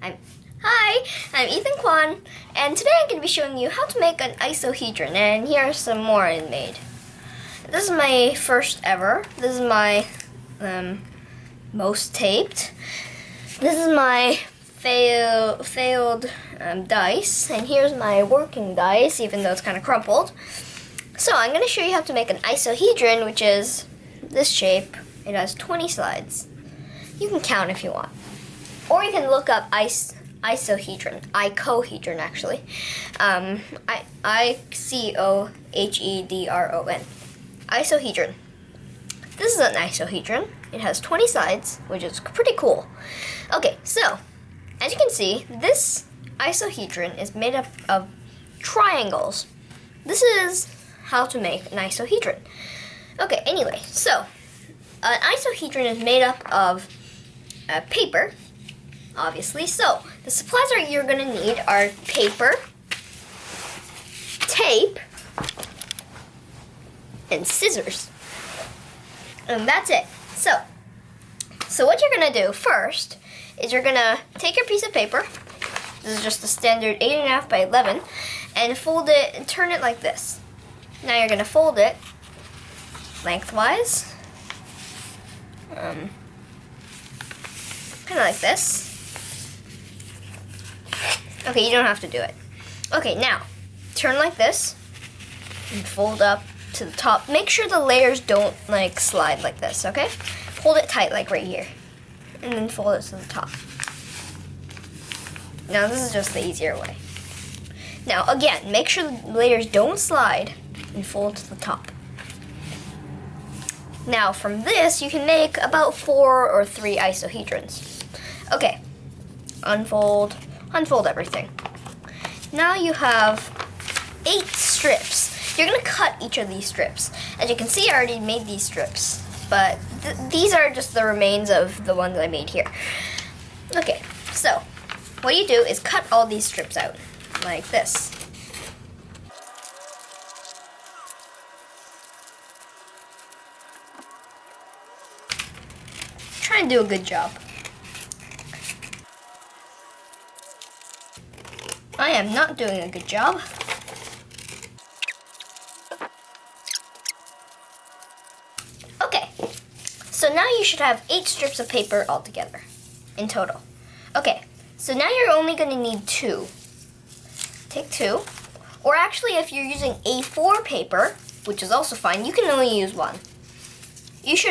I'm I'm Ethan Kwan, and today I'm going to be showing you how to make an isohedron, and here are some more I made. This is my first ever. This is my most taped. This is my failed dice, and here's my working dice, even though it's kind of crumpled. So I'm going to show you how to make an isohedron, which is this shape. It has 20 sides. You can count if you want. Or you can look up isohedron, icohedron actually. I-C-O-H-E-D-R-O-N. Isohedron. This is an isohedron. It has 20 sides, which is pretty cool. Okay, so, as you can see, this isohedron is made up of triangles. This is how to make an isohedron. Okay, anyway, so, an isohedron is made up of paper, obviously. So, the supplies that you're going to need are paper, tape, and scissors. And that's it. So what you're going to do first is you're going to take your piece of paper. This is just a standard 8.5 by 11, and fold it and turn it like this. Now you're going to fold it lengthwise. Kind of like this. Okay, you don't have to do it. Okay, now, turn like this, and fold up to the top. Make sure the layers don't, slide like this, okay? Hold it tight, like right here, and then fold it to the top. Now, this is just the easier way. Now, again, make sure the layers don't slide, and fold to the top. Now, from this, you can make about 4 or 3 isohedrons. Okay, unfold everything. Now you have 8 strips. You're gonna cut each of these strips. As you can see, I already made these strips, but these are just the remains of the ones I made here. Okay, so what you do is cut all these strips out, like this. Try and do a good job. I am not doing a good job. Okay, so now you should have 8 strips of paper altogether, in total. Okay, so now you're only going to need 2. Take 2, or actually if you're using A4 paper, which is also fine, you can only use 1. If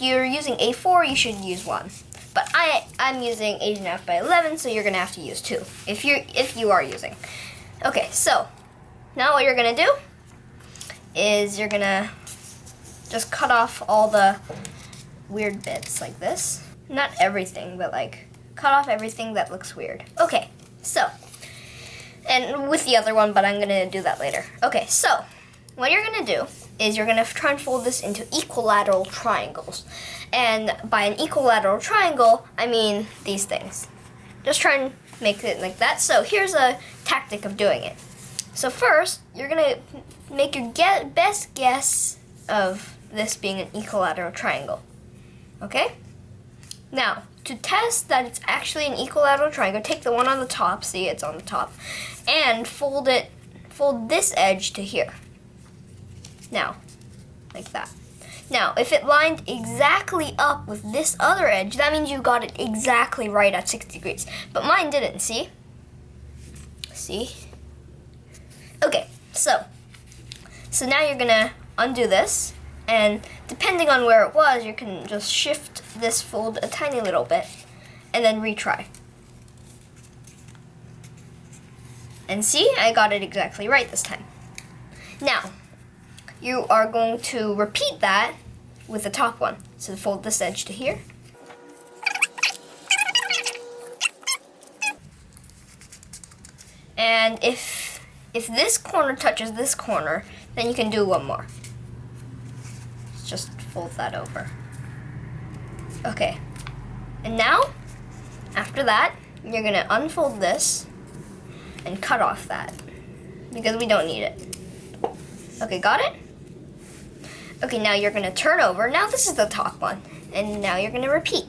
you're using A4, you should use 1. But I'm using 8.5 by 11, so you're gonna have to use 2 if you are using. Okay, so now what you're gonna do is you're gonna just cut off all the weird bits like this. Not everything, but cut off everything that looks weird. Okay, so, and with the other one, but I'm gonna do that later. Okay, so what you're gonna do is you're gonna try and fold this into equilateral triangles. And by an equilateral triangle, I mean these things. Just try and make it like that. So here's a tactic of doing it. So first, you're gonna make your best guess of this being an equilateral triangle. Okay? Now, to test that it's actually an equilateral triangle, take the one on the top, see it's on the top, and fold this edge to here. Now, like that. Now, if it lined exactly up with this other edge, that means you got it exactly right at 60 degrees. But mine didn't, see? See? Okay, so now you're gonna undo this, and depending on where it was, you can just shift this fold a tiny little bit, and then retry. And see, I got it exactly right this time. Now, you are going to repeat that with the top one. So fold this edge to here. And if this corner touches this corner, then you can do one more. Just fold that over. Okay. And now, after that, you're gonna unfold this and cut off that because we don't need it. Okay, got it? Okay, now you're gonna turn over. Now this is the top one. And now you're gonna repeat.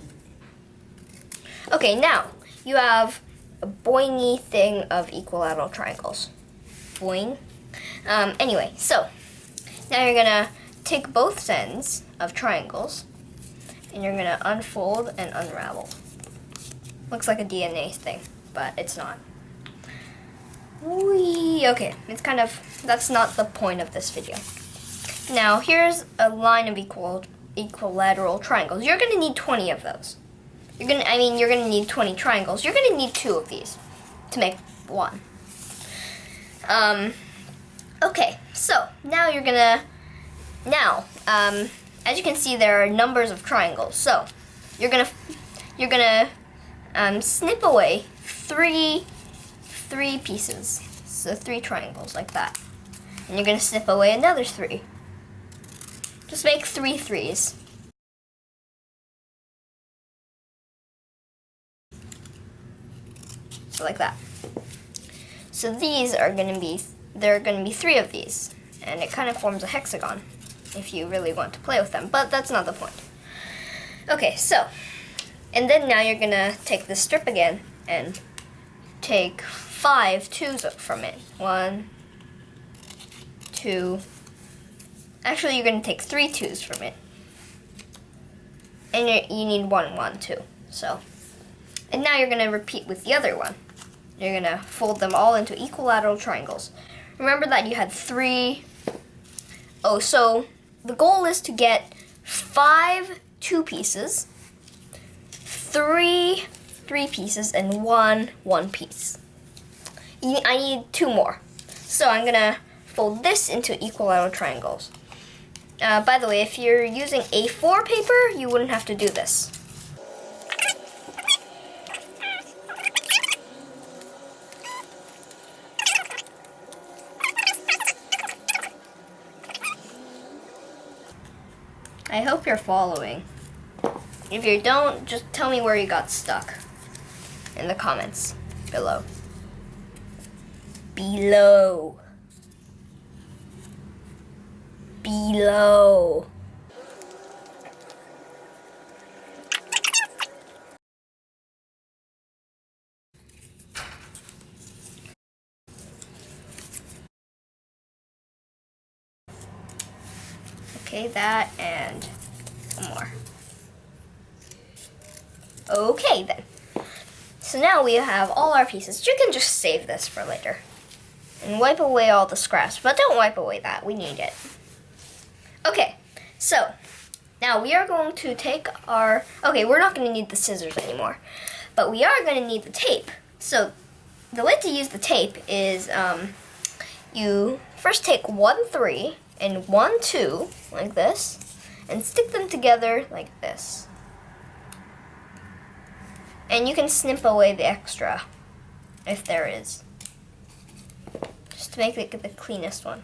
Okay, now you have a boingy thing of equilateral triangles. Boing. Anyway, so now you're gonna take both ends of triangles and you're gonna unfold and unravel. Looks like a DNA thing, but it's not. Whee! Okay, it's kind of, that's not the point of this video. Now here's a line of equilateral triangles. You're gonna need 20 of those. You're gonna need 20 triangles. You're gonna need 2 of these to make one. Okay, so now you're gonna, as you can see, there are numbers of triangles. So you're gonna snip away three pieces. So 3 triangles like that. And you're gonna snip away another 3. Just make 3 threes. So like that. So these are gonna be, there are gonna be 3 of these. And it kind of forms a hexagon if you really want to play with them, but that's not the point. Okay, so, and then now you're gonna take this strip again and take 5 twos from it. 1, 2, actually you're gonna take 3 twos from it. And you need 1, 1, 2, so. And now you're gonna repeat with the other one. You're gonna fold them all into equilateral triangles. Remember that you had 3, so the goal is to get 5 2 pieces, 3 3 pieces, and 1 1 piece. I need 2 more. So I'm gonna fold this into equilateral triangles. By the way, if you're using A4 paper, you wouldn't have to do this. I hope you're following. If you don't, just tell me where you got stuck in the comments below. Below. Okay, that and one more. Okay then. So now we have all our pieces. You can just save this for later and wipe away all the scraps, but don't wipe away that, we need it. Okay, so now we are going to take our, we're not going to need the scissors anymore, but we are going to need the tape. So the way to use the tape is you first take 1 3 and 1 2 like this and stick them together like this. And you can snip away the extra if there is, just to make it the cleanest one.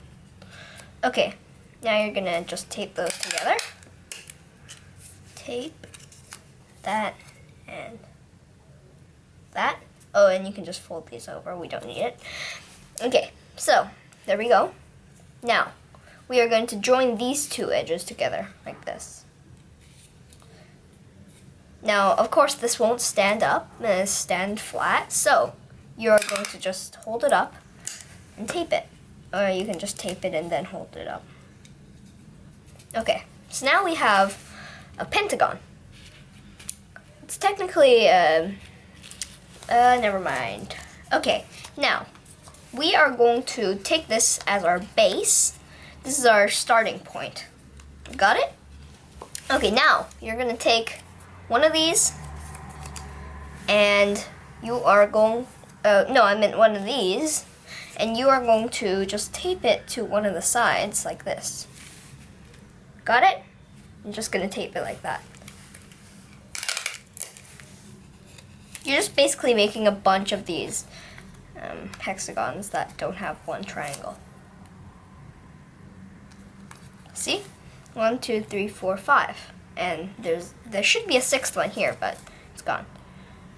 Okay, now you're gonna just tape those together. Tape that and that. Oh, and you can just fold these over, we don't need it. Okay, so there we go. Now we are going to join these 2 edges together like this. Now, of course, this won't stand up, stand flat, so you're going to just hold it up and tape it. Or you can just tape it and then hold it up. Okay, so now we have a pentagon. It's technically, never mind. Okay, now, we are going to take this as our base. This is our starting point. Got it? Okay, now, you're going to take one of these, and you are going, no, I meant one of these, and you are going to just tape it to one of the sides like this. Got it? I'm just going to tape it like that. You're just basically making a bunch of these hexagons that don't have one triangle. See? 1 2 3 4 5. And there should be a 6th one here, but it's gone.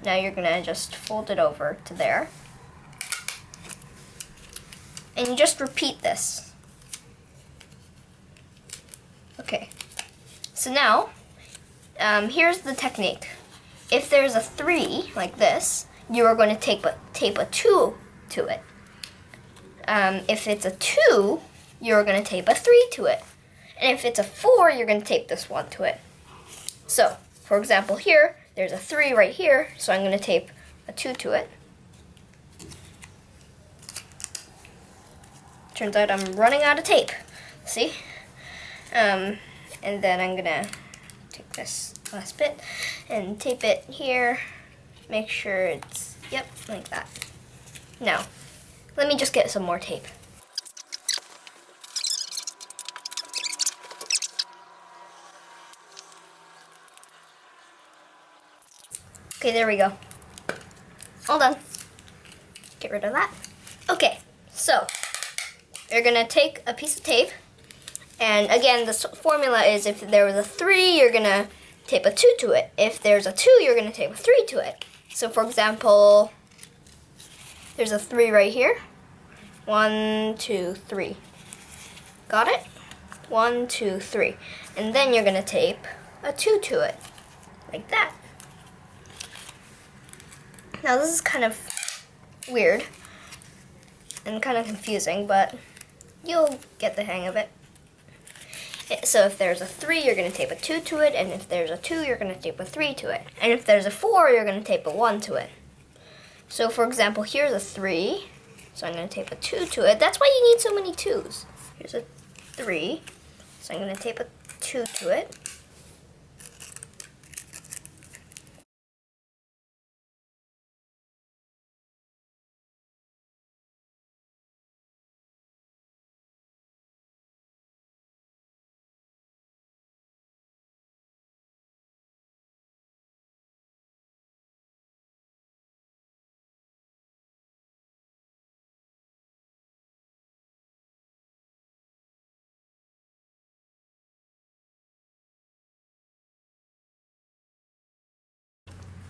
Now you're gonna just fold it over to there. And you just repeat this. Okay, so now, here's the technique. If there's a 3, like this, you are going to tape a 2 to it. If it's a 2, you're going to tape a 3 to it. And if it's a 4, you're going to tape this one to it. So, for example, here, there's a 3 right here, so I'm going to tape a 2 to it. Turns out I'm running out of tape. See? And then I'm going to take this last bit and tape it here. Make sure it's, yep, like that. Now, let me just get some more tape. Okay, there we go. All done. Get rid of that. Okay, so you're gonna take a piece of tape, and again, the formula is if there was a 3, you're gonna tape a 2 to it. If there's a 2, you're gonna tape a 3 to it. So for example, there's a 3 right here. 1, 2, 3. Got it? 1, 2, 3. And then you're gonna tape a 2 to it, like that. Now this is kind of weird and kind of confusing, but you'll get the hang of it. So if there's a 3, you're going to tape a 2 to it, and if there's a 2, you're going to tape a 3 to it. And if there's a 4, you're going to tape a 1 to it. So for example, here's a 3, so I'm going to tape a 2 to it. That's why you need so many 2s. Here's a 3, so I'm going to tape a 2 to it.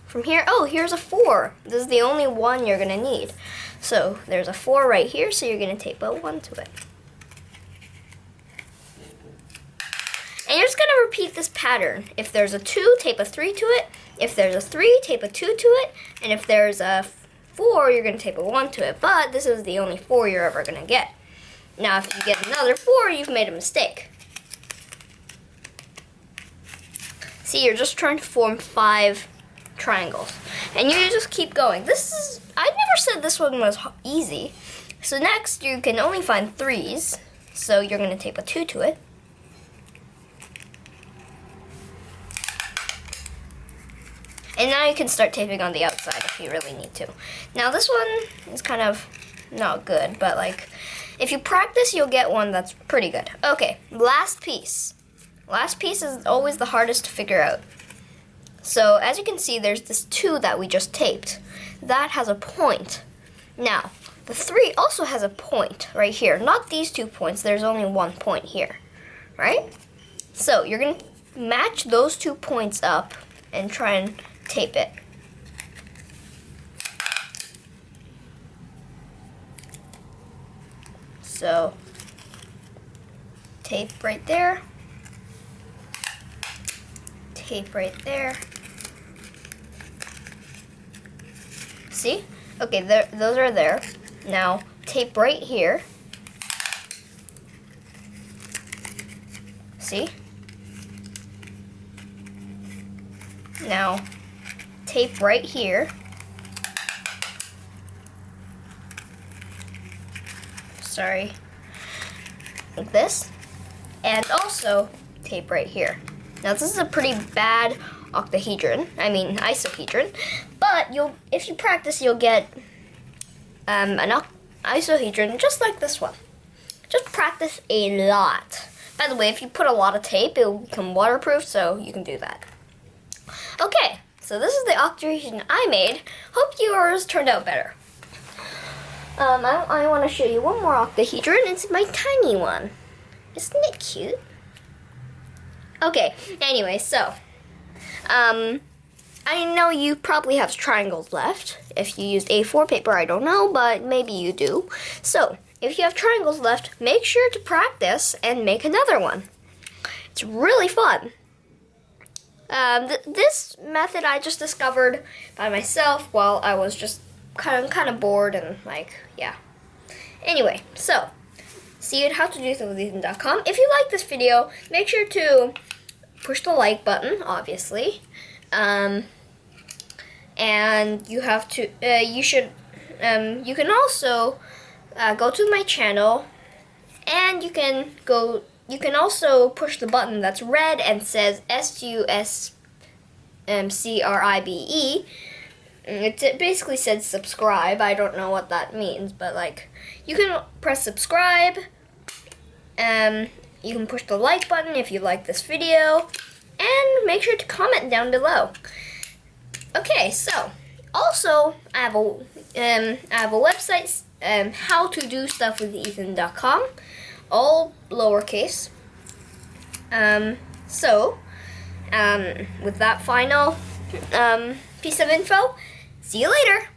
From here, oh, here's a 4. This is the only one you're gonna need. So there's a 4 right here, so you're gonna tape a 1 to it. And you're just gonna repeat this pattern. If there's a 2, tape a 3 to it. If there's a 3, tape a 2 to it. And if there's a 4, you're gonna tape a 1 to it. But this is the only 4 you're ever gonna get. Now if you get another 4, you've made a mistake. See, you're just trying to form 5 triangles, and you just keep going. I never said this one was easy. So next you can only find 3s, so you're going to tape a 2 to it. And now you can start taping on the outside if you really need to. Now this one is kind of not good, but like if you practice, you'll get one that's pretty good. Okay, last piece. Last piece is always the hardest to figure out. So as you can see, there's this 2 that we just taped. That has a point. Now, the 3 also has a point right here. Not these 2 points, there's only 1 point here, right? So you're gonna match those 2 points up and try and tape it. So, tape right there. Tape right there. See? Okay, those are there. Now, tape right here. See? Now, tape right here. Sorry. Like this. And also, tape right here. Now this is a pretty bad isohedron, but if you practice, you'll get an isohedron just like this one. Just practice a lot. By the way, if you put a lot of tape, it will become waterproof, so you can do that. Okay, so this is the octahedron I made. Hope yours turned out better. I want to show you one more octahedron. It's my tiny one. Isn't it cute? Okay, anyway, so, I know you probably have triangles left. If you used A4 paper, I don't know, but maybe you do. So, if you have triangles left, make sure to practice and make another one. It's really fun. This method I just discovered by myself while I was just kind of bored and like, yeah. Anyway, so see you at howtodostuffwithethan.com. If you like this video, make sure to push the like button, obviously. And you have to, you can also go to my channel, and you can also push the button that's red and says SUSCRIBE. It basically said subscribe. I don't know what that means, but like, you can press subscribe. You can push the like button if you like this video, and make sure to comment down below. Okay, so also I have a website, howtodostuffwithethan.com, all lowercase. With that final piece of info, see you later.